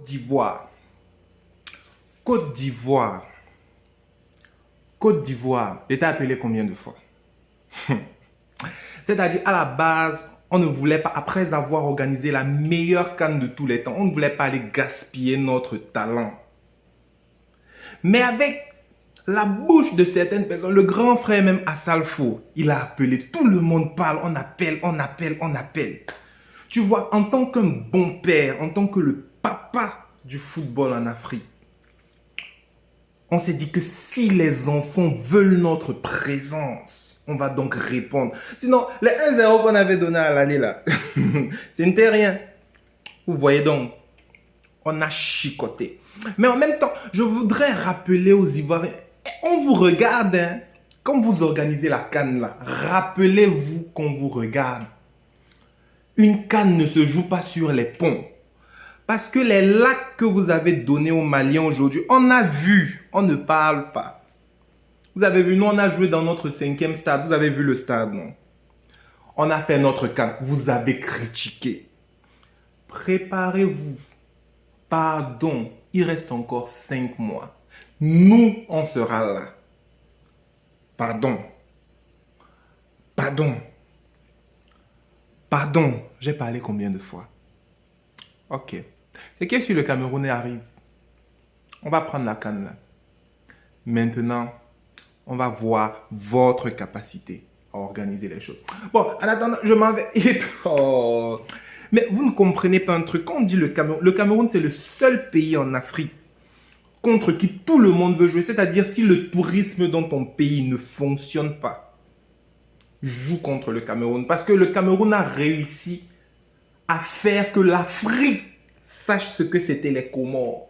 d'Ivoire. Côte d'Ivoire. Côte d'Ivoire. L'État appelé combien de fois? C'est-à-dire, à la base, on ne voulait pas, après avoir organisé la meilleure CAN de tous les temps, on ne voulait pas aller gaspiller notre talent. Mais avec la bouche de certaines personnes, le grand frère même Assalfo, il a appelé, tout le monde parle, on appelle, on appelle, on appelle. Tu vois, en tant qu'un bon père, en tant que le papa du football en Afrique, on s'est dit que si les enfants veulent notre présence, on va donc répondre. Sinon, les 1-0 qu'on avait donné à l'année là, ce n'était rien. Vous voyez donc, on a chicoté. Mais en même temps, je voudrais rappeler aux Ivoiriens, on vous regarde, hein, quand vous organisez la CAN là, rappelez-vous qu'on vous regarde. Une CAN ne se joue pas sur les ponts. Parce que les lacs que vous avez donnés aux Maliens aujourd'hui, on a vu, on ne parle pas. Vous avez vu, nous on a joué dans notre 5e stade, vous avez vu le stade, non? On a fait notre CAN, vous avez critiqué. Préparez-vous. Pardon, il reste encore 5 mois. Nous, on sera là. Pardon. Pardon. Pardon. J'ai parlé combien de fois? Ok. C'est que si le Camerounais arrive, on va prendre la CAN là. Maintenant, on va voir votre capacité à organiser les choses. Bon, en attendant, je m'en vais. Oh. Mais vous ne comprenez pas un truc. Quand on dit le Cameroun, c'est le seul pays en Afrique contre qui tout le monde veut jouer. C'est-à-dire, si le tourisme dans ton pays ne fonctionne pas, joue contre le Cameroun. Parce que le Cameroun a réussi à faire que l'Afrique sache ce que c'était les Comores.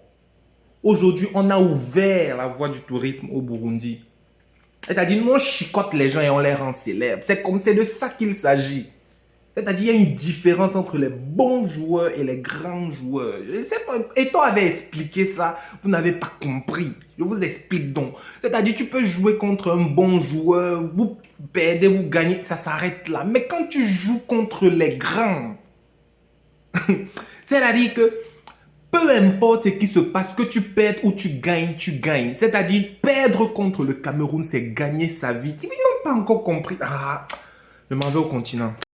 Aujourd'hui, on a ouvert la voie du tourisme au Burundi. C'est-à-dire, nous, on chicote les gens et on les rend célèbres. C'est de ça qu'il s'agit. C'est-à-dire, il y a une différence entre les bons joueurs et les grands joueurs. Je ne sais pas, Eto avait expliqué ça, vous n'avez pas compris. Je vous explique donc. C'est-à-dire, tu peux jouer contre un bon joueur, vous perdez, vous gagnez, ça s'arrête là. Mais quand tu joues contre les grands, c'est-à-dire que peu importe ce qui se passe, que tu perdes ou tu gagnes, tu gagnes. C'est-à-dire, perdre contre le Cameroun, c'est gagner sa vie. Ils n'ont pas encore compris. Ah, je m'en vais au continent.